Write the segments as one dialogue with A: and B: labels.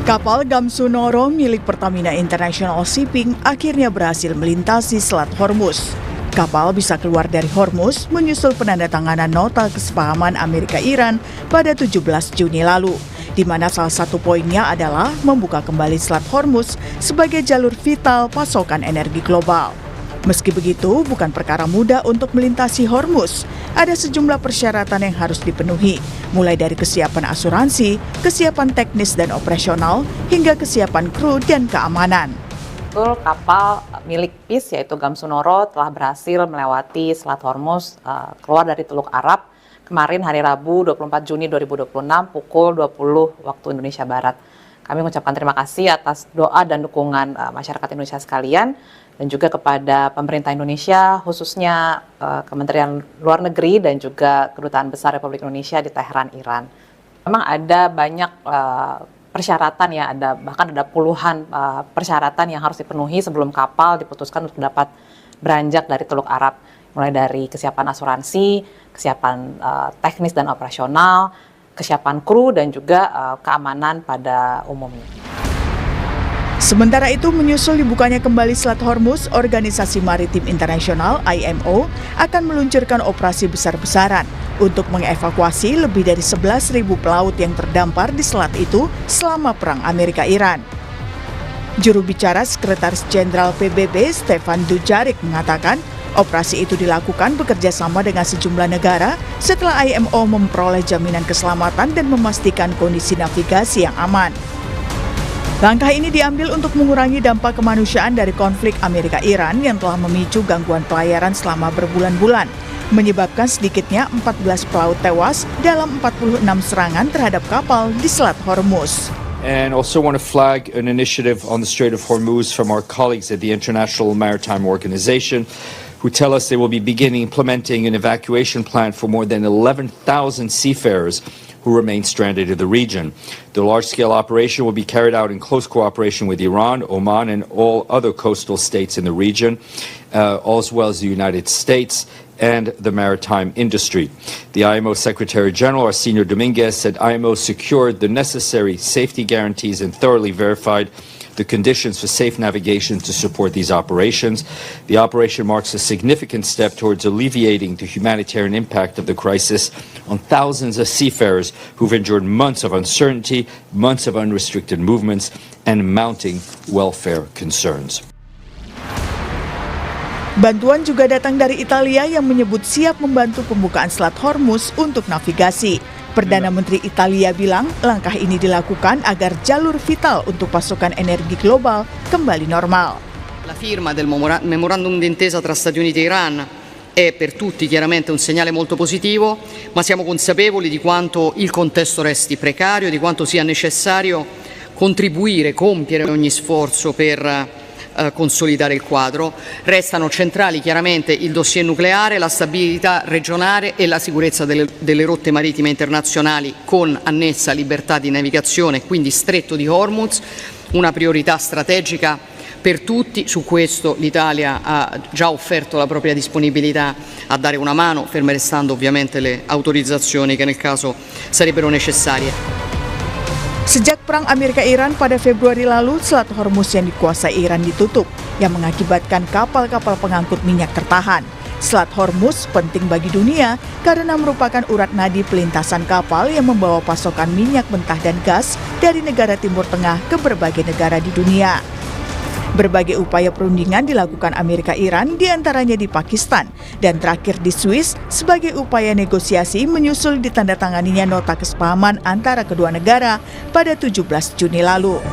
A: Kapal Gamsunoro milik Pertamina International Shipping akhirnya berhasil melintasi Selat Hormuz. Kapal bisa keluar dari Hormuz menyusul penandatanganan nota kesepahaman Amerika-Iran pada 17 Juni lalu, di mana salah satu poinnya adalah membuka kembali Selat Hormuz sebagai jalur vital pasokan energi global. Meski begitu, bukan perkara mudah untuk melintasi Hormuz. Ada sejumlah persyaratan yang harus dipenuhi, mulai dari kesiapan asuransi, kesiapan teknis dan operasional, hingga kesiapan kru dan keamanan.
B: Kapal milik PIS yaitu Gamsunoro telah berhasil melewati Selat Hormuz keluar dari Teluk Arab kemarin hari Rabu 24 Juni 2026 pukul 20 waktu Indonesia Barat. Kami mengucapkan terima kasih atas doa dan dukungan masyarakat Indonesia sekalian dan juga kepada pemerintah Indonesia khususnya Kementerian Luar Negeri dan juga Kedutaan Besar Republik Indonesia di Teheran, Iran. Memang ada banyak persyaratan ya, bahkan ada puluhan persyaratan yang harus dipenuhi sebelum kapal diputuskan untuk dapat beranjak dari Teluk Arab, mulai dari kesiapan asuransi, kesiapan teknis dan operasional, kesiapan kru dan juga keamanan pada umumnya.
A: Sementara itu, menyusul dibukanya kembali Selat Hormuz, Organisasi Maritim Internasional (IMO) akan meluncurkan operasi besar-besaran untuk mengevakuasi lebih dari 11.000 pelaut yang terdampar di selat itu selama Perang Amerika-Iran. Juru bicara Sekretaris Jenderal PBB Stefan Dujarric mengatakan, operasi itu dilakukan bekerja sama dengan sejumlah negara setelah IMO memperoleh jaminan keselamatan dan memastikan kondisi navigasi yang aman. Langkah ini diambil untuk mengurangi dampak kemanusiaan dari konflik Amerika-Iran yang telah memicu gangguan pelayaran selama berbulan-bulan, menyebabkan sedikitnya 14 pelaut tewas dalam 46 serangan terhadap kapal di Selat Hormuz.
C: And also want to flag an initiative on the Strait of Hormuz from our colleagues at the International Maritime Organization, who tell us they will be beginning implementing an evacuation plan for more than 11,000 seafarers who remain stranded in the region. The large-scale operation will be carried out in close cooperation with Iran, Oman, and all other coastal states in the region, as well as the United States and the maritime industry. The IMO Secretary General, Arsenio Dominguez, said IMO secured the necessary safety guarantees and thoroughly verified the conditions for safe navigation to support these operations. The operation marks a significant step towards alleviating the humanitarian impact of the crisis on thousands of seafarers who've endured months of uncertainty, months of unrestricted movements, and mounting welfare concerns.
A: Bantuan juga datang dari Italia yang menyebut siap membantu pembukaan Selat Hormuz untuk navigasi. Perdana Menteri Italia bilang langkah ini dilakukan agar jalur vital untuk pasokan energi global kembali normal.
D: La firma del memorandum d'intesa tra Stati Uniti e Iran è per tutti chiaramente un segnale molto positivo, ma siamo consapevoli di quanto il contesto resti precario, di quanto sia necessario contribuire, compiere ogni sforzo per consolidare il quadro. Restano centrali chiaramente il dossier nucleare, la stabilità regionale e la sicurezza delle rotte marittime internazionali con annessa libertà di navigazione, quindi stretto di Hormuz, una priorità strategica per tutti. Su questo l'Italia ha già offerto la propria disponibilità a dare una mano, ferme restando ovviamente le autorizzazioni che nel caso sarebbero necessarie.
A: Sejak Perang Amerika-Iran pada Februari lalu, Selat Hormuz yang dikuasai Iran ditutup, yang mengakibatkan kapal-kapal pengangkut minyak tertahan. Selat Hormuz penting bagi dunia karena merupakan urat nadi pelintasan kapal yang membawa pasokan minyak mentah dan gas dari negara Timur Tengah ke berbagai negara di dunia. Berbagai upaya perundingan dilakukan Amerika-Iran, diantaranya di Pakistan, dan terakhir di Swiss sebagai upaya negosiasi menyusul ditandatanganinya nota kesepahaman antara kedua negara pada 17 Juni lalu.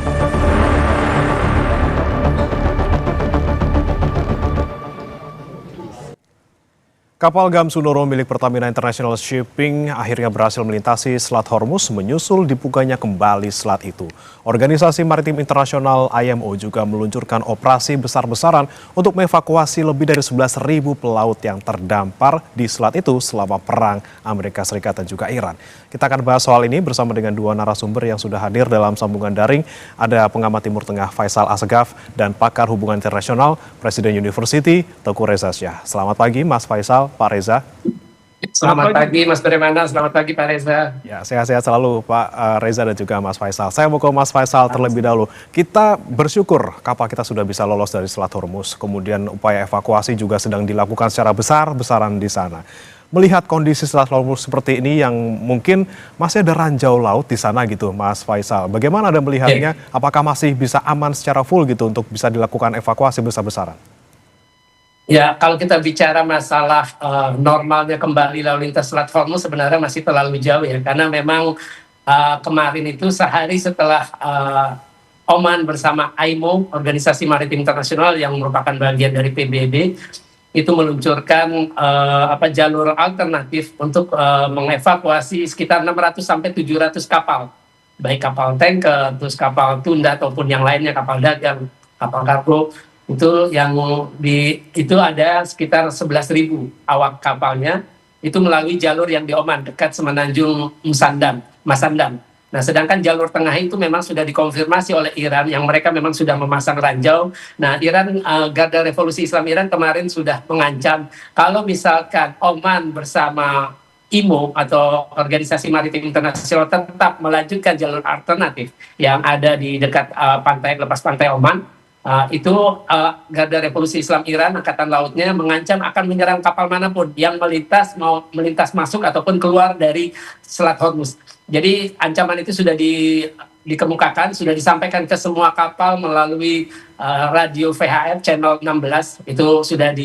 E: Kapal Gamsunoro milik Pertamina International Shipping akhirnya berhasil melintasi Selat Hormuz menyusul dibukanya kembali selat itu. Organisasi Maritim Internasional IMO juga meluncurkan operasi besar-besaran untuk mengevakuasi lebih dari 11.000 pelaut yang terdampar di selat itu selama Perang Amerika Serikat dan juga Iran. Kita akan bahas soal ini bersama dengan dua narasumber yang sudah hadir dalam sambungan daring. Ada pengamat Timur Tengah Faisal Assegaf dan pakar hubungan internasional Presiden University Teuku Reza Shah. Selamat pagi Mas Faisal, Pak Reza.
F: Selamat pagi Mas Bremana, selamat pagi Pak Reza.
E: Ya, sehat-sehat selalu Pak Reza dan juga Mas Faisal. Saya mau ke Mas Faisal terlebih dahulu. Kita bersyukur kapal kita sudah bisa lolos dari Selat Hormuz. Kemudian upaya evakuasi juga sedang dilakukan secara besar-besaran di sana. Melihat kondisi Selat Hormuz seperti ini yang mungkin masih ada ranjau laut di sana gitu Mas Faisal. Bagaimana Anda melihatnya? Apakah masih bisa aman secara full gitu untuk bisa dilakukan evakuasi besar-besaran?
F: Ya, kalau kita bicara masalah normalnya kembali lalu lintas Selat Hormuz sebenarnya masih terlalu jauh ya, karena memang kemarin itu sehari setelah Oman bersama IMO, Organisasi Maritim Internasional yang merupakan bagian dari PBB, itu meluncurkan jalur alternatif untuk mengevakuasi sekitar 600 sampai 700 kapal, baik kapal tanker, terus kapal tunda ataupun yang lainnya, kapal dagang, kapal kargo. Itu ada sekitar 11.000 awak kapalnya itu melalui jalur yang di Oman dekat semenanjung Masandam. Nah, sedangkan jalur tengah itu memang sudah dikonfirmasi oleh Iran yang mereka memang sudah memasang ranjau. Nah, Garda Revolusi Islam Iran kemarin sudah mengancam kalau misalkan Oman bersama IMO atau Organisasi Maritim Internasional tetap melanjutkan jalur alternatif yang ada di dekat lepas pantai Oman. Garda Revolusi Islam Iran, Angkatan Lautnya mengancam akan menyerang kapal manapun yang mau melintas masuk ataupun keluar dari Selat Hormuz. Jadi ancaman itu sudah dikemukakan, sudah disampaikan ke semua kapal melalui radio VHF channel 16. Itu sudah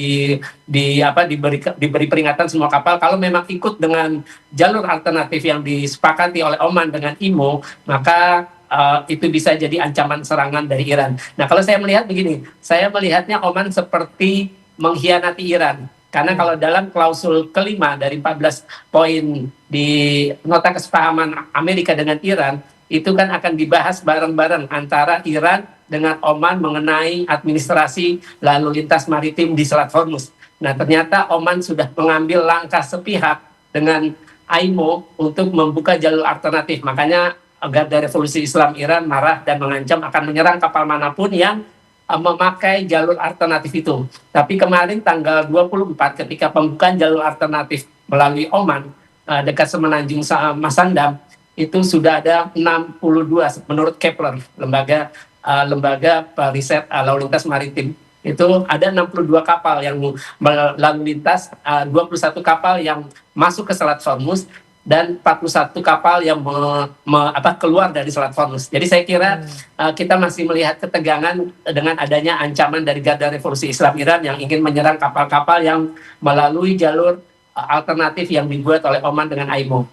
F: diberi peringatan semua kapal kalau memang ikut dengan jalur alternatif yang disepakati oleh Oman dengan IMO, maka itu bisa jadi ancaman serangan dari Iran. Nah, kalau saya melihat begini, saya melihatnya Oman seperti mengkhianati Iran. Karena kalau dalam klausul kelima dari 14 poin di nota kesepahaman Amerika dengan Iran, itu kan akan dibahas bareng-bareng antara Iran dengan Oman mengenai administrasi lalu lintas maritim di Selat Hormuz. Nah, ternyata Oman sudah mengambil langkah sepihak dengan IMO untuk membuka jalur alternatif. Makanya Garda Revolusi Islam Iran marah dan mengancam akan menyerang kapal manapun yang memakai jalur alternatif itu. Tapi kemarin tanggal 24 ketika pembukaan jalur alternatif melalui Oman dekat semenanjung Masandam, itu sudah ada 62 menurut Kepler, lembaga riset lalu lintas maritim. Itu ada 62 kapal yang lalu lintas, 21 kapal yang masuk ke Selat Hormuz, dan 41 kapal yang keluar dari Selat Hormuz. Jadi saya kira kita masih melihat ketegangan dengan adanya ancaman dari Garda Revolusi Islam Iran yang ingin menyerang kapal-kapal yang melalui jalur alternatif yang dibuat oleh Oman dengan IMO.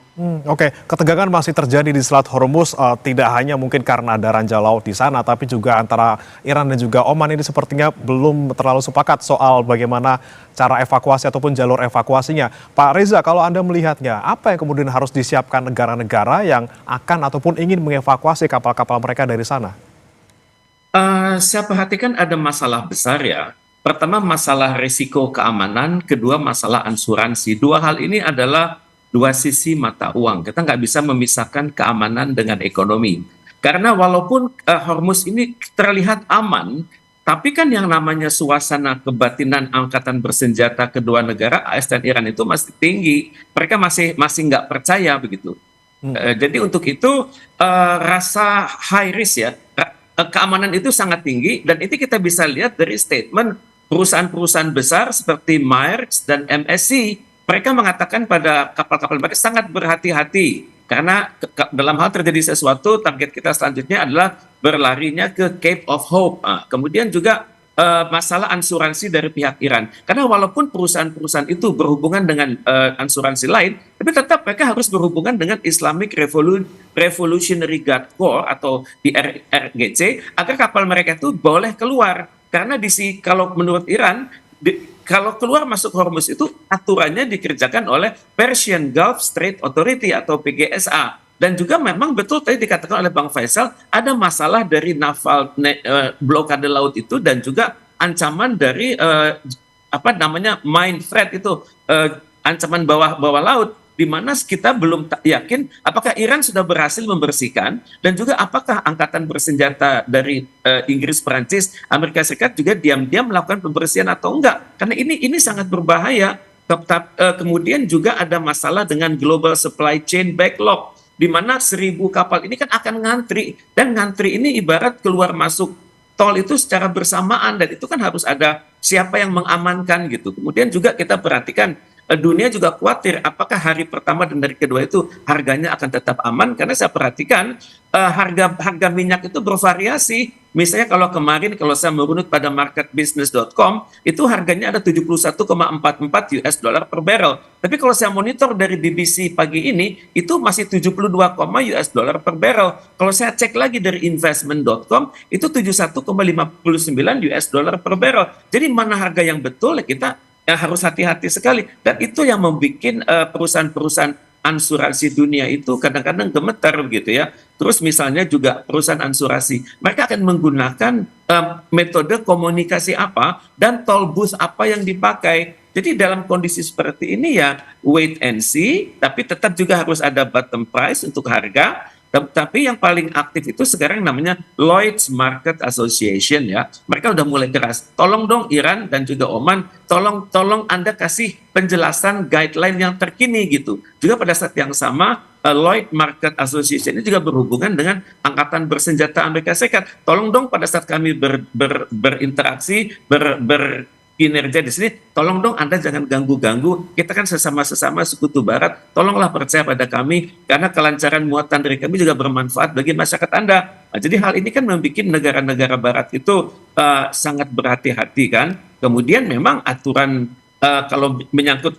E: Oke, ketegangan masih terjadi di Selat Hormuz, tidak hanya mungkin karena ada ranjau laut di sana, tapi juga antara Iran dan juga Oman ini sepertinya belum terlalu sepakat soal bagaimana cara evakuasi ataupun jalur evakuasinya. Pak Reza, kalau Anda melihatnya, apa yang kemudian harus disiapkan negara-negara yang akan ataupun ingin mengevakuasi kapal-kapal mereka dari sana?
G: Saya perhatikan ada masalah besar ya. Pertama masalah risiko keamanan, kedua masalah asuransi. Dua hal ini adalah dua sisi mata uang. Kita nggak bisa memisahkan keamanan dengan ekonomi. Karena walaupun Hormuz ini terlihat aman, tapi kan yang namanya suasana kebatinan angkatan bersenjata kedua negara, AS dan Iran itu masih tinggi. Mereka masih nggak percaya begitu. Jadi untuk itu rasa high risk ya, keamanan itu sangat tinggi, dan itu kita bisa lihat dari statement perusahaan-perusahaan besar seperti Maersk dan MSC. Mereka mengatakan pada kapal-kapal mereka sangat berhati-hati karena dalam hal terjadi sesuatu, target kita selanjutnya adalah berlarinya ke Cape of Hope. Kemudian juga masalah asuransi dari pihak Iran. Karena walaupun perusahaan-perusahaan itu berhubungan dengan asuransi lain, tapi tetap mereka harus berhubungan dengan Islamic Revolutionary Guard Corps atau IRGC agar kapal mereka itu boleh keluar. Karena kalau menurut Iran, kalau keluar masuk Hormuz itu aturannya dikerjakan oleh Persian Gulf Strait Authority atau PGSA. Dan juga memang betul tadi dikatakan oleh Bang Faisal, ada masalah dari naval blokade laut itu dan juga ancaman dari mine threat itu, ancaman bawah laut, di mana kita belum yakin apakah Iran sudah berhasil membersihkan, dan juga apakah angkatan bersenjata dari Inggris, Perancis, Amerika Serikat juga diam-diam melakukan pembersihan atau enggak. Karena ini sangat berbahaya. Kemudian juga ada masalah dengan global supply chain backlog, di mana 1.000 kapal ini kan akan ngantri, dan ngantri ini ibarat keluar masuk tol itu secara bersamaan, dan itu kan harus ada siapa yang mengamankan gitu. Kemudian juga kita perhatikan dunia juga khawatir apakah hari pertama dan hari kedua itu harganya akan tetap aman, karena saya perhatikan harga minyak itu bervariasi. Misalnya kalau kemarin kalau saya merunut pada marketbusiness.com itu harganya ada 71,44 US dollar per barrel. Tapi kalau saya monitor dari BBC pagi ini itu masih 72, US dollar per barrel. Kalau saya cek lagi dari investment.com itu 71,59 US dollar per barrel. Jadi mana harga yang betul, kita harus hati-hati sekali, dan itu yang membuat perusahaan-perusahaan asuransi dunia itu kadang-kadang gemeter gitu ya. Terus misalnya juga perusahaan asuransi, mereka akan menggunakan metode komunikasi apa dan toll booth apa yang dipakai. Jadi dalam kondisi seperti ini ya wait and see, tapi tetap juga harus ada bottom price untuk harga. Tapi yang paling aktif itu sekarang namanya Lloyd's Market Association ya. Mereka udah mulai keras. Tolong dong Iran dan juga Oman, tolong Anda kasih penjelasan guideline yang terkini gitu. Juga pada saat yang sama Lloyd Market Association ini juga berhubungan dengan Angkatan Bersenjata Amerika Serikat. Tolong dong pada saat kami berinteraksi, kinerja di sini, tolong dong Anda jangan ganggu-ganggu. Kita kan sesama sekutu barat, tolonglah percaya pada kami, karena kelancaran muatan dari kami juga bermanfaat bagi masyarakat Anda. Nah, jadi hal ini kan membuat negara-negara barat itu sangat berhati-hati kan. Kemudian memang aturan kalau menyangkut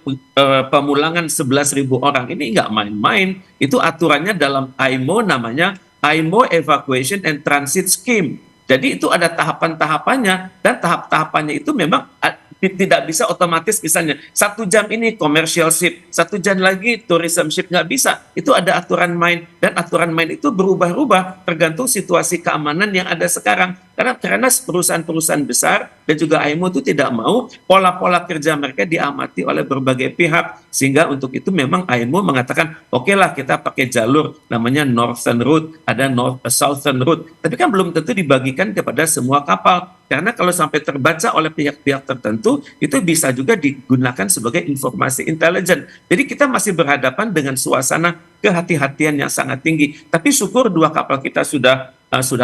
G: pemulangan 11.000 orang ini nggak main-main. Itu aturannya dalam IMO, namanya IMO Evacuation and Transit Scheme. Jadi itu ada tahapan-tahapannya, dan tahap-tahapannya itu memang tidak bisa otomatis. Misalnya 1 jam ini commercial ship, 1 jam lagi tourism ship, nggak bisa. Itu ada aturan main, dan aturan main itu berubah-ubah tergantung situasi keamanan yang ada sekarang. Karena perusahaan-perusahaan besar dan juga IMO itu tidak mau pola-pola kerja mereka diamati oleh berbagai pihak, sehingga untuk itu memang IMO mengatakan oke lah kita pakai jalur namanya Northern Route, ada Southern Route, tapi kan belum tentu dibagikan kepada semua kapal. Karena kalau sampai terbaca oleh pihak-pihak tertentu, itu bisa juga digunakan sebagai informasi intelijen. Jadi kita masih berhadapan dengan suasana kehati-hatian yang sangat tinggi. Tapi syukur 2 kapal kita sudah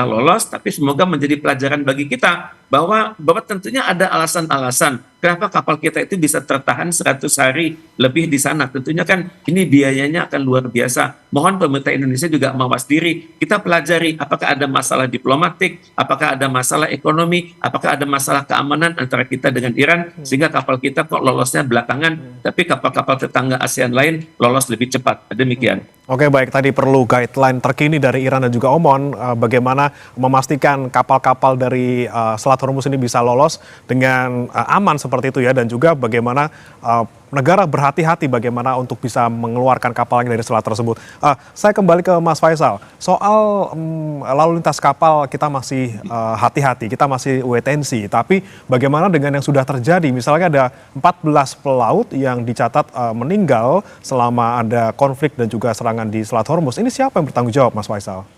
G: lolos, tapi semoga menjadi pelajaran bagi kita bahwa tentunya ada alasan-alasan kenapa kapal kita itu bisa tertahan 100 hari lebih di sana. Tentunya kan ini biayanya akan luar biasa. Mohon pemerintah Indonesia juga mawas diri. Kita pelajari apakah ada masalah diplomatik, apakah ada masalah ekonomi, apakah ada masalah keamanan antara kita dengan Iran, sehingga kapal kita kok lolosnya belakangan, tapi kapal-kapal tetangga ASEAN lain lolos lebih cepat. Demikian.
E: Oke, baik, tadi perlu guideline terkini dari Iran dan juga Oman bagaimana memastikan kapal-kapal dari Selat Hormuz ini bisa lolos dengan aman seperti itu ya, dan juga bagaimana negara berhati-hati bagaimana untuk bisa mengeluarkan kapalnya dari selat tersebut. Saya kembali ke Mas Faisal, soal lalu lintas kapal kita masih hati-hati, kita masih wait and see, tapi bagaimana dengan yang sudah terjadi? Misalnya ada 14 pelaut yang dicatat meninggal selama ada konflik dan juga serangan di Selat Hormuz. Ini siapa yang bertanggung jawab, Mas Faisal?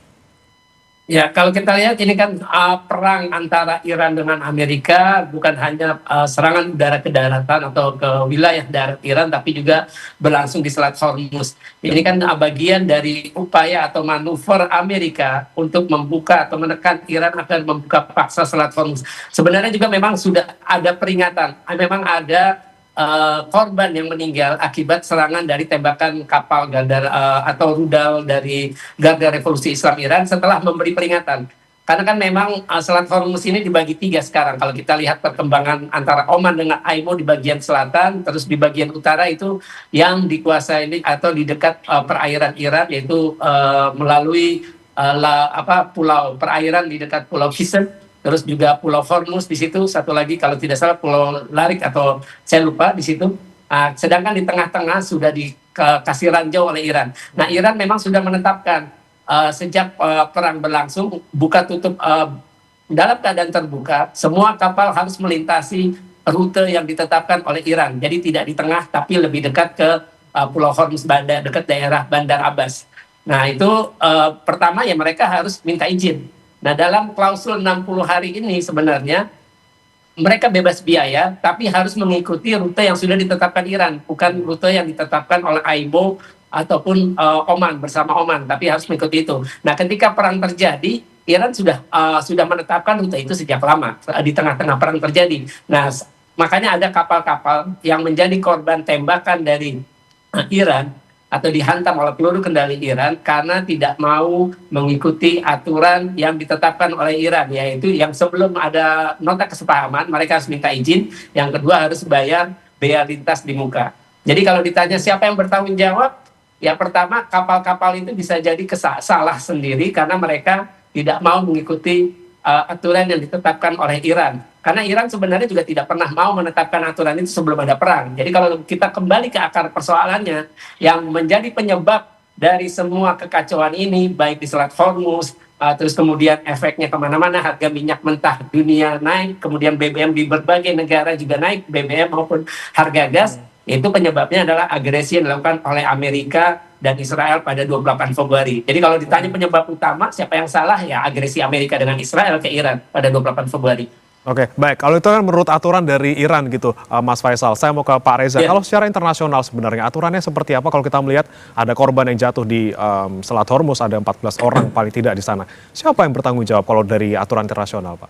F: Ya, kalau kita lihat ini kan perang antara Iran dengan Amerika bukan hanya serangan udara ke daratan atau ke wilayah darat Iran, tapi juga berlangsung di Selat Hormuz. Ini kan bagian dari upaya atau manuver Amerika untuk membuka atau menekan Iran akan membuka paksa Selat Hormuz. Sebenarnya juga memang sudah ada peringatan, memang ada korban yang meninggal akibat serangan dari tembakan kapal Gardar atau rudal dari Garda Revolusi Islam Iran setelah memberi peringatan. Karena kan memang Selat Hormuz ini dibagi 3 sekarang. Kalau kita lihat perkembangan antara Oman dengan IMO di bagian selatan, terus di bagian utara itu yang dikuasai atau di dekat perairan Iran, yaitu melalui pulau perairan di dekat Pulau Qism. Terus juga Pulau Hormuz di situ, satu lagi kalau tidak salah Pulau Larik atau saya lupa di situ. Sedangkan di tengah-tengah sudah dikasih ranjau oleh Iran. Nah, Iran memang sudah menetapkan sejak perang berlangsung buka tutup dalam keadaan terbuka, semua kapal harus melintasi rute yang ditetapkan oleh Iran. Jadi tidak di tengah tapi lebih dekat ke Pulau Hormuz, dekat daerah Bandar Abbas. Nah, itu pertama ya mereka harus minta izin. Nah, dalam klausul 60 hari ini sebenarnya mereka bebas biaya, tapi harus mengikuti rute yang sudah ditetapkan Iran, bukan rute yang ditetapkan oleh IMO ataupun Oman bersama Oman, tapi harus mengikuti itu. Nah, ketika perang terjadi, Iran sudah menetapkan rute itu sejak lama di tengah-tengah perang terjadi. Nah, makanya ada kapal-kapal yang menjadi korban tembakan dari Iran atau dihantam oleh peluru kendali Iran karena tidak mau mengikuti aturan yang ditetapkan oleh Iran, yaitu yang sebelum ada nota kesepahaman mereka harus minta izin, yang kedua harus bayar bea lintas di muka. Jadi kalau ditanya siapa yang bertanggung jawab, ya pertama kapal-kapal itu bisa jadi salah sendiri karena mereka tidak mau mengikuti aturan yang ditetapkan oleh Iran. Karena Iran sebenarnya juga tidak pernah mau menetapkan aturan itu sebelum ada perang. Jadi kalau kita kembali ke akar persoalannya, yang menjadi penyebab dari semua kekacauan ini, baik di Selat Hormuz, terus kemudian efeknya kemana-mana, harga minyak mentah dunia naik, kemudian BBM di berbagai negara juga naik, BBM maupun harga gas, itu penyebabnya adalah agresi yang dilakukan oleh Amerika dan Israel pada 28 Februari. Jadi kalau ditanya penyebab utama, siapa yang salah? Ya agresi Amerika dengan Israel ke Iran pada 28 Februari.
E: Oke, baik. Kalau itu kan menurut aturan dari Iran gitu, Mas Faisal. Saya mau ke Pak Reza.
F: Ya.
E: Kalau secara internasional sebenarnya aturannya seperti apa kalau kita melihat ada korban yang jatuh di Selat Hormuz, ada 14 orang paling tidak di sana. Siapa yang bertanggung jawab kalau dari aturan internasional, Pak?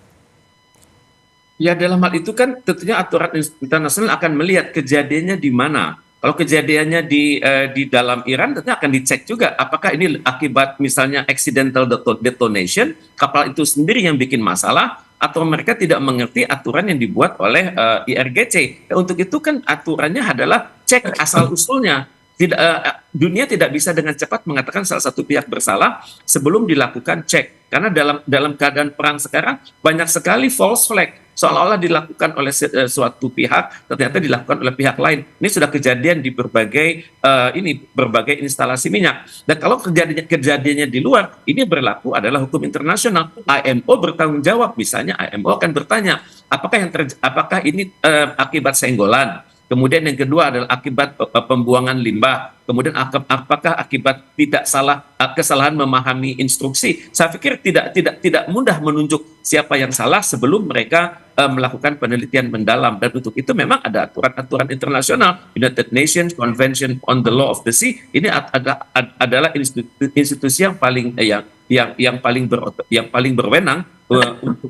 G: Ya dalam hal itu kan tentunya aturan internasional akan melihat kejadiannya di mana. Kalau kejadiannya di dalam Iran tentunya akan dicek juga apakah ini akibat misalnya accidental detonation, kapal itu sendiri yang bikin masalah, atau mereka tidak mengerti aturan yang dibuat oleh IRGC. Untuk itu kan aturannya adalah cek asal-usulnya. Dunia tidak bisa dengan cepat mengatakan salah satu pihak bersalah sebelum dilakukan cek. Karena dalam keadaan perang sekarang banyak sekali false flag, seolah-olah dilakukan oleh suatu pihak, ternyata dilakukan oleh pihak lain. Ini sudah kejadian di berbagai instalasi minyak. Dan kalau kejadiannya di luar, ini berlaku adalah hukum internasional. IMO bertanggung jawab, misalnya IMO akan bertanya, apakah ini akibat senggolan? Kemudian yang kedua adalah akibat pembuangan limbah. Kemudian apakah akibat kesalahan memahami instruksi? Saya pikir tidak mudah menunjuk siapa yang salah sebelum mereka melakukan penelitian mendalam. Dan untuk itu memang ada aturan-aturan internasional, United Nations Convention on the Law of the Sea. Ini adalah institusi yang paling berwenang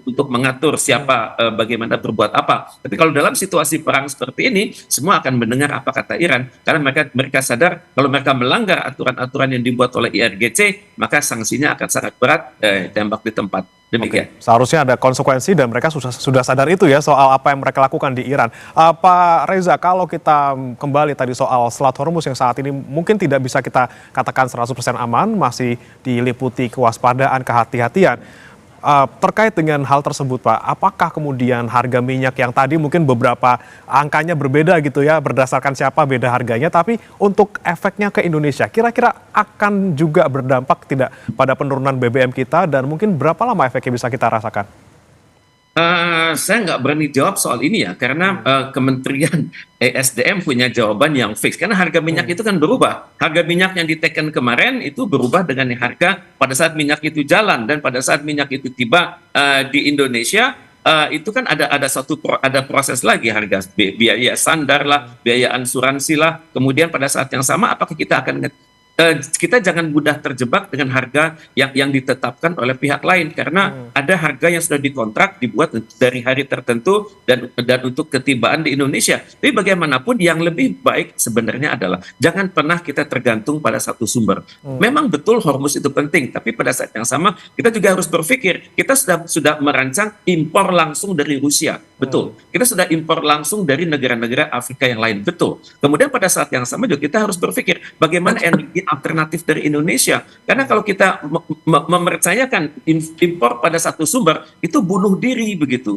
G: untuk mengatur siapa bagaimana berbuat apa. Tapi kalau dalam situasi perang seperti ini, semua akan mendengar apa kata Iran, karena mereka sadar kalau mereka melanggar aturan-aturan yang dibuat oleh IRGC, maka sanksinya akan sangat berat, tembak di tempat. Demikian.
E: Oke. Seharusnya ada konsekuensi dan mereka sudah sadar itu ya soal apa yang mereka lakukan di Iran. Pak Reza, kalau kita kembali tadi soal Selat Hormuz yang saat ini mungkin tidak bisa kita katakan 100% aman, masih diliputi kewaspadaan, kehati-hatian. Terkait dengan hal tersebut, Pak, apakah kemudian harga minyak yang tadi mungkin beberapa angkanya berbeda gitu ya, berdasarkan siapa beda harganya, tapi untuk efeknya ke Indonesia, kira-kira akan juga berdampak tidak pada penurunan BBM kita dan mungkin berapa lama efeknya bisa kita rasakan?
G: Saya nggak berani jawab soal ini ya, karena Kementerian ESDM punya jawaban yang fix. Karena harga minyak itu kan berubah. Harga minyak yang diteken kemarin itu berubah dengan harga pada saat minyak itu jalan, dan pada saat minyak itu tiba di Indonesia, itu kan ada proses lagi, harga biaya sandar lah, biaya asuransi lah. Kemudian pada saat yang sama, apakah kita akan kita jangan mudah terjebak dengan harga yang ditetapkan oleh pihak lain, karena ada harga yang sudah dikontrak dibuat dari hari tertentu dan untuk ketibaan di Indonesia. Tapi bagaimanapun yang lebih baik sebenarnya adalah jangan pernah kita tergantung pada satu sumber. Memang betul Hormuz itu penting, tapi pada saat yang sama kita juga harus berpikir kita sudah merancang impor langsung dari Rusia, betul. Kita sudah impor langsung dari negara-negara Afrika yang lain, betul. Kemudian pada saat yang sama juga kita harus berpikir bagaimana energi alternatif dari Indonesia, karena kalau kita mempercayakan impor pada satu sumber itu bunuh diri begitu.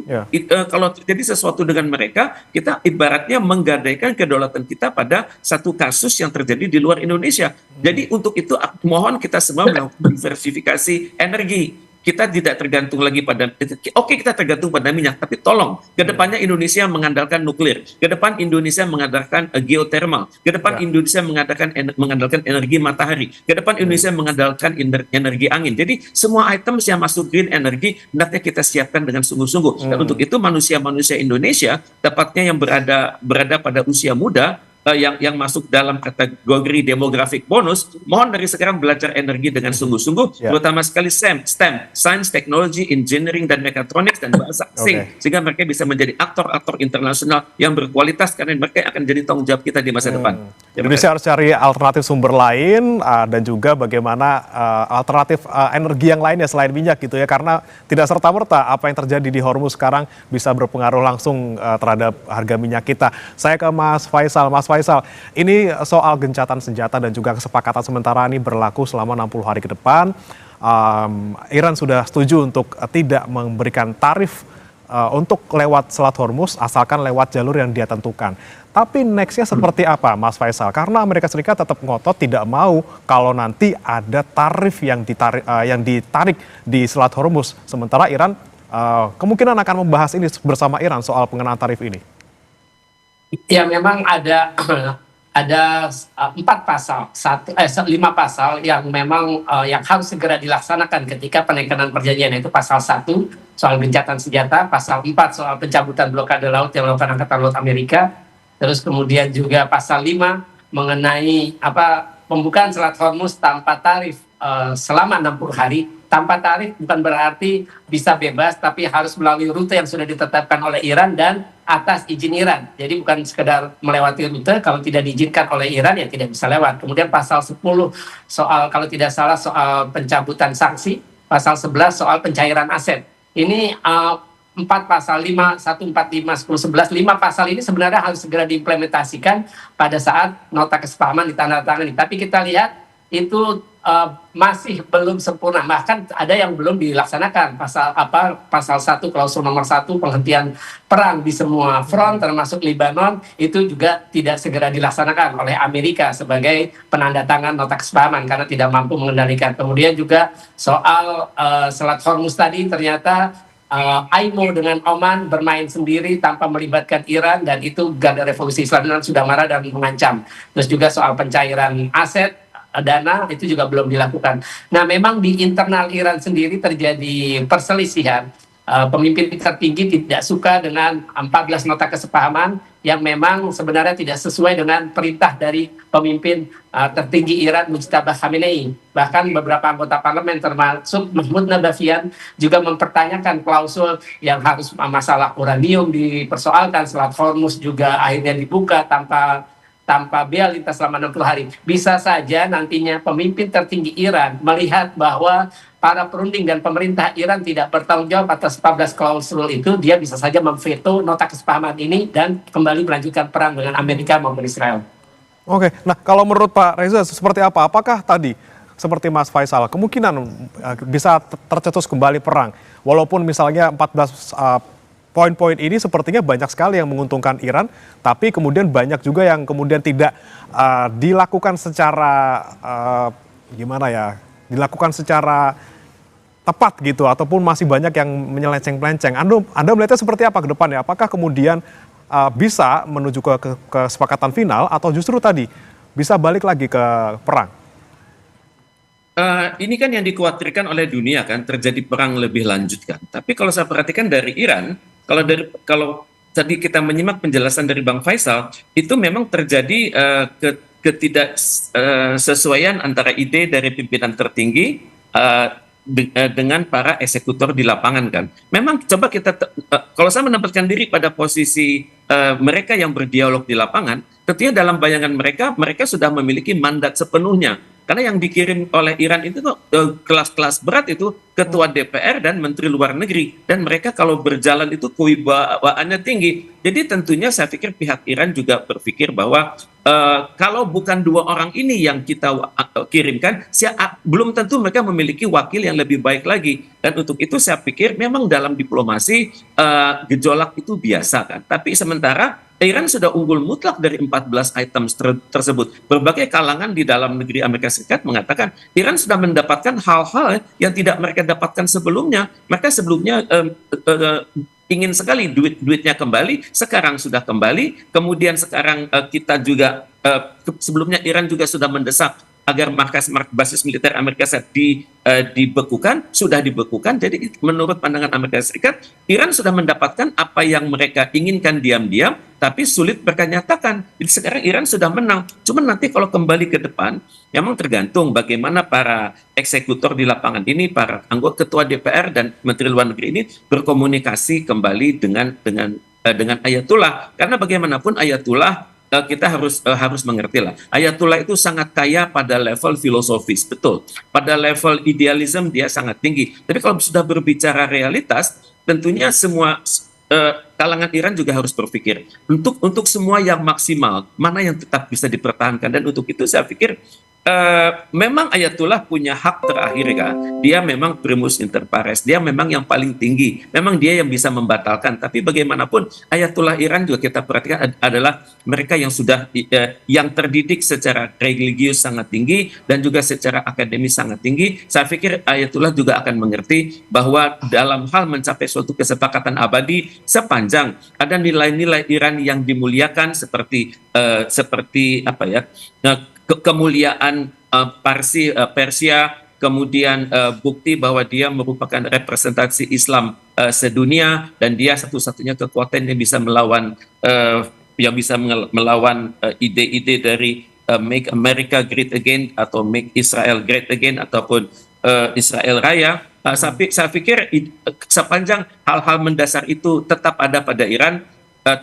G: Kalau terjadi sesuatu dengan mereka, kita ibaratnya menggadaikan kedaulatan kita pada satu kasus yang terjadi di luar Indonesia. Jadi untuk itu mohon kita semua melakukan diversifikasi energi. kita tidak tergantung lagi pada, oke kita tergantung pada minyak, tapi tolong ke depannya Indonesia mengandalkan nuklir, ke depan Indonesia mengandalkan geothermal, ke depan Indonesia mengandalkan energi matahari, ke depan Indonesia mengandalkan energi angin. Jadi semua item yang masuk green energy hendaknya kita siapkan dengan sungguh-sungguh. Dan untuk itu manusia-manusia Indonesia, tepatnya yang berada pada usia muda, yang masuk dalam kategori demographic bonus, mohon dari sekarang belajar energi dengan sungguh-sungguh, terutama sekali STEM, Science, Technology, Engineering, dan Mechatronics, dan bahasa asing, sehingga mereka bisa menjadi aktor-aktor internasional yang berkualitas, karena mereka akan jadi tanggung jawab kita di masa depan.
E: Indonesia harus cari alternatif sumber lain, dan juga bagaimana alternatif energi yang lainnya selain minyak gitu ya, karena tidak serta-merta apa yang terjadi di Hormuz sekarang bisa berpengaruh langsung terhadap harga minyak kita. Saya ke Mas Faisal. Mas Faisal, ini soal gencatan senjata dan juga kesepakatan sementara ini berlaku selama 60 hari ke depan. Iran sudah setuju untuk tidak memberikan tarif untuk lewat Selat Hormuz asalkan lewat jalur yang dia tentukan. Tapi nextnya seperti apa, Mas Faisal? Karena Amerika Serikat tetap ngotot tidak mau kalau nanti ada tarif yang ditarik di Selat Hormuz. Sementara Iran kemungkinan akan membahas ini bersama Iran soal pengenaan tarif ini.
F: Ya, memang ada 5 pasal yang memang yang harus segera dilaksanakan ketika penekanan perjanjian, yaitu pasal 1 soal gencatan senjata, pasal 4 soal pencabutan blokade laut yang dilakukan Angkatan Laut Amerika, terus kemudian juga pasal 5 mengenai pembukaan Selat Hormuz tanpa tarif selama 60 hari. Tanpa tarif bukan berarti bisa bebas, tapi harus melalui rute yang sudah ditetapkan oleh Iran dan atas izin Iran. Jadi bukan sekedar melewati rute, kalau tidak diizinkan oleh Iran ya tidak bisa lewat. Kemudian pasal 10 soal, kalau tidak salah, soal pencabutan sanksi, pasal 11 soal pencairan aset. Ini 4 pasal, 5, 1, 4, 5, 10, 11, 5 pasal ini sebenarnya harus segera diimplementasikan pada saat nota kesepahaman ditandatangani. Tapi kita lihat itu masih belum sempurna, bahkan ada yang belum dilaksanakan. Pasal 1 klausul nomor 1 penghentian perang di semua front termasuk Lebanon itu juga tidak segera dilaksanakan oleh Amerika sebagai penandatangan nota kesepahaman karena tidak mampu mengendalikan. Kemudian juga soal Selat Hormuz tadi, ternyata IMO dengan Oman bermain sendiri tanpa melibatkan Iran, dan itu Garda Revolusi Islam sudah marah dan mengancam. Terus juga soal pencairan aset dana itu juga belum dilakukan. Nah, memang di internal Iran sendiri terjadi perselisihan. Pemimpin tertinggi tidak suka dengan 14 nota kesepahaman yang memang sebenarnya tidak sesuai dengan perintah dari pemimpin tertinggi Iran, Mujtaba Khamenei. Bahkan beberapa anggota parlemen termasuk Mahmoud Nabavian juga mempertanyakan klausul yang harus masalah uranium dipersoalkan. Selat Hormuz juga akhirnya dibuka tanpa bea lintas selama 60 hari. Bisa saja nantinya pemimpin tertinggi Iran melihat bahwa para perunding dan pemerintah Iran tidak bertanggung jawab atas 14 klausul itu, dia bisa saja memveto nota kesepahaman ini dan kembali melanjutkan perang dengan Amerika maupun Israel.
E: Oke, nah kalau menurut Pak Reza seperti apa? Apakah tadi seperti Mas Faisal kemungkinan bisa tercetus kembali perang? Walaupun misalnya 14 poin-poin ini sepertinya banyak sekali yang menguntungkan Iran, tapi kemudian banyak juga yang kemudian tidak dilakukan secara dilakukan secara tepat gitu, ataupun masih banyak yang menyelenceng-pelenceng. Anda melihatnya seperti apa ke depannya? Apakah kemudian bisa menuju ke kesepakatan final, atau justru tadi bisa balik lagi ke perang?
G: Ini kan yang dikhawatirkan oleh dunia kan, terjadi perang lebih lanjut kan. Tapi kalau saya perhatikan dari Iran, kalau tadi kita menyimak penjelasan dari Bang Faisal, itu memang terjadi ketidaksesuaian antara ide dari pimpinan tertinggi dengan para eksekutor di lapangan kan. Memang coba kita, kalau saya menempatkan diri pada posisi mereka yang berdialog di lapangan, tentunya dalam bayangan mereka sudah memiliki mandat sepenuhnya. Karena yang dikirim oleh Iran itu kelas-kelas berat itu ketua DPR dan menteri luar negeri, dan mereka kalau berjalan itu kewibawaannya tinggi. Jadi tentunya saya pikir pihak Iran juga berpikir bahwa kalau bukan 2 orang ini yang kita kirimkan, belum tentu mereka memiliki wakil yang lebih baik lagi. Dan untuk itu saya pikir memang dalam diplomasi gejolak itu biasa kan. Tapi sementara Iran sudah unggul mutlak dari 14 item tersebut. Berbagai kalangan di dalam negeri Amerika Serikat mengatakan Iran sudah mendapatkan hal-hal yang tidak mereka dapatkan sebelumnya. Mereka sebelumnya ingin sekali duitnya kembali, sekarang sudah kembali. Kemudian sekarang kita juga sebelumnya Iran juga sudah mendesak agar markas basis militer Amerika Serikat dibekukan, sudah dibekukan. Jadi menurut pandangan Amerika Serikat, Iran sudah mendapatkan apa yang mereka inginkan diam-diam, tapi sulit mereka nyatakan. Jadi sekarang Iran sudah menang. Cuman nanti kalau kembali ke depan, memang tergantung bagaimana para eksekutor di lapangan ini, para anggota ketua DPR dan Menteri Luar Negeri ini berkomunikasi kembali dengan Ayatullah. Karena bagaimanapun Ayatullah kita harus mengerti lah. Ayatullah itu sangat kaya pada level filosofis, betul. Pada level idealisme dia sangat tinggi. Tapi kalau sudah berbicara realitas, tentunya semua kalangan Iran juga harus berpikir untuk semua yang maksimal, mana yang tetap bisa dipertahankan. Dan untuk itu saya pikir memang Ayatullah punya hak terakhir ya. Dia memang primus inter pares, dia memang yang paling tinggi, memang dia yang bisa membatalkan. Tapi bagaimanapun Ayatullah Iran juga kita perhatikan adalah mereka yang sudah yang terdidik secara religius sangat tinggi dan juga secara akademis sangat tinggi. Saya pikir Ayatullah juga akan mengerti bahwa dalam hal mencapai suatu kesepakatan abadi, sepanjang ada nilai-nilai Iran yang dimuliakan seperti apa ya, kemuliaan Persia, kemudian bukti bahwa dia merupakan representasi Islam sedunia dan dia satu-satunya kekuatan yang bisa melawan ide-ide dari Make America Great Again atau Make Israel Great Again ataupun Israel Raya. Saya pikir sepanjang hal-hal mendasar itu tetap ada pada Iran,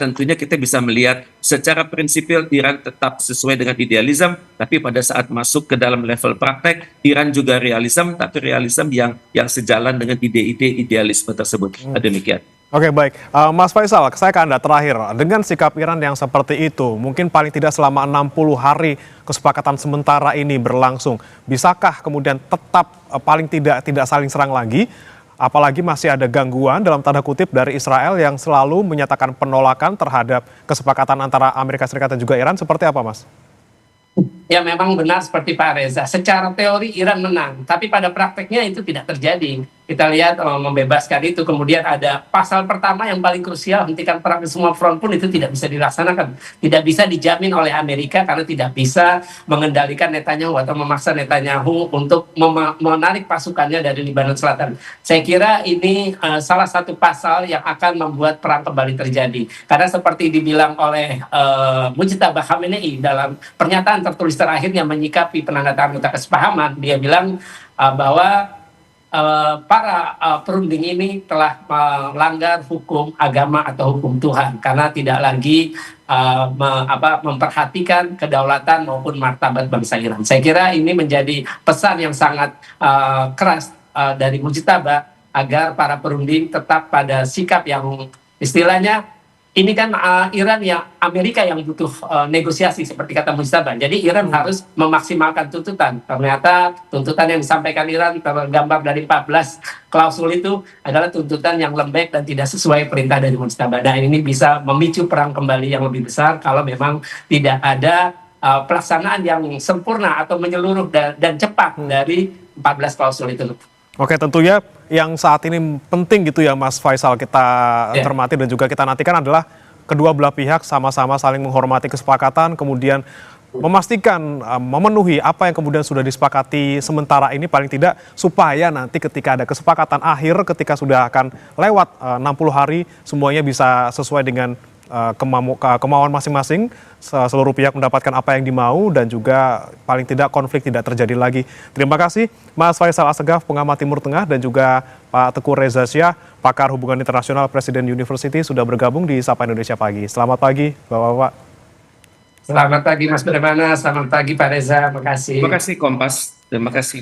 G: tentunya kita bisa melihat secara prinsipil Iran tetap sesuai dengan idealisme, tapi pada saat masuk ke dalam level praktek, Iran juga realisme, tapi realisme yang sejalan dengan ide-ide idealisme tersebut. Demikian.
E: Oke, baik. Mas Faisal, saya ke Anda terakhir. Dengan sikap Iran yang seperti itu, mungkin paling tidak selama 60 hari kesepakatan sementara ini berlangsung, bisakah kemudian tetap paling tidak saling serang lagi? Apalagi masih ada gangguan dalam tanda kutip dari Israel yang selalu menyatakan penolakan terhadap kesepakatan antara Amerika Serikat dan juga Iran. Seperti apa, Mas?
F: Ya memang benar seperti Pak Reza. Secara teori Iran menang, tapi pada prakteknya itu tidak terjadi. Kita lihat membebaskan itu, kemudian ada pasal pertama yang paling krusial, hentikan perang di semua front pun itu tidak bisa dilaksanakan. Tidak bisa dijamin oleh Amerika karena tidak bisa mengendalikan Netanyahu atau memaksa Netanyahu untuk menarik pasukannya dari Lebanon Selatan. Saya kira ini salah satu pasal yang akan membuat perang kembali terjadi. Karena seperti dibilang oleh Mujtaba Khamenei dalam pernyataan tertulis terakhirnya menyikapi penandatanganan nota kesepahaman, dia bilang bahwa para perunding ini telah melanggar hukum agama atau hukum Tuhan karena tidak lagi memperhatikan kedaulatan maupun martabat bangsa Iran. Saya kira ini menjadi pesan yang sangat keras dari Mujtaba agar para perunding tetap pada sikap yang istilahnya ini kan Iran yang Amerika yang butuh negosiasi seperti kata Mujtaba. Jadi Iran harus memaksimalkan tuntutan. Ternyata tuntutan yang disampaikan Iran tergambar dari 14 klausul itu adalah tuntutan yang lembek dan tidak sesuai perintah dari Mujtaba. Dan ini bisa memicu perang kembali yang lebih besar kalau memang tidak ada pelaksanaan yang sempurna atau menyeluruh dan cepat dari 14 klausul itu.
E: Oke, tentunya yang saat ini penting gitu ya Mas Faisal kita cermati dan juga kita nantikan adalah kedua belah pihak sama-sama saling menghormati kesepakatan, kemudian memastikan memenuhi apa yang kemudian sudah disepakati sementara ini paling tidak supaya nanti ketika ada kesepakatan akhir ketika sudah akan lewat 60 hari semuanya bisa sesuai dengan kemauan masing-masing, seluruh pihak mendapatkan apa yang dimau dan juga paling tidak konflik tidak terjadi lagi. Terima kasih Mas Faisal Assegaf, pengamat Timur Tengah, dan juga Pak Teguh Reza Syah, pakar hubungan internasional Presiden University sudah bergabung di Sapa Indonesia Pagi. Selamat pagi Bapak-Bapak.
F: Selamat pagi Mas Bremana, selamat pagi Pak Reza, terima kasih.
G: Terima kasih Kompas, terima kasih.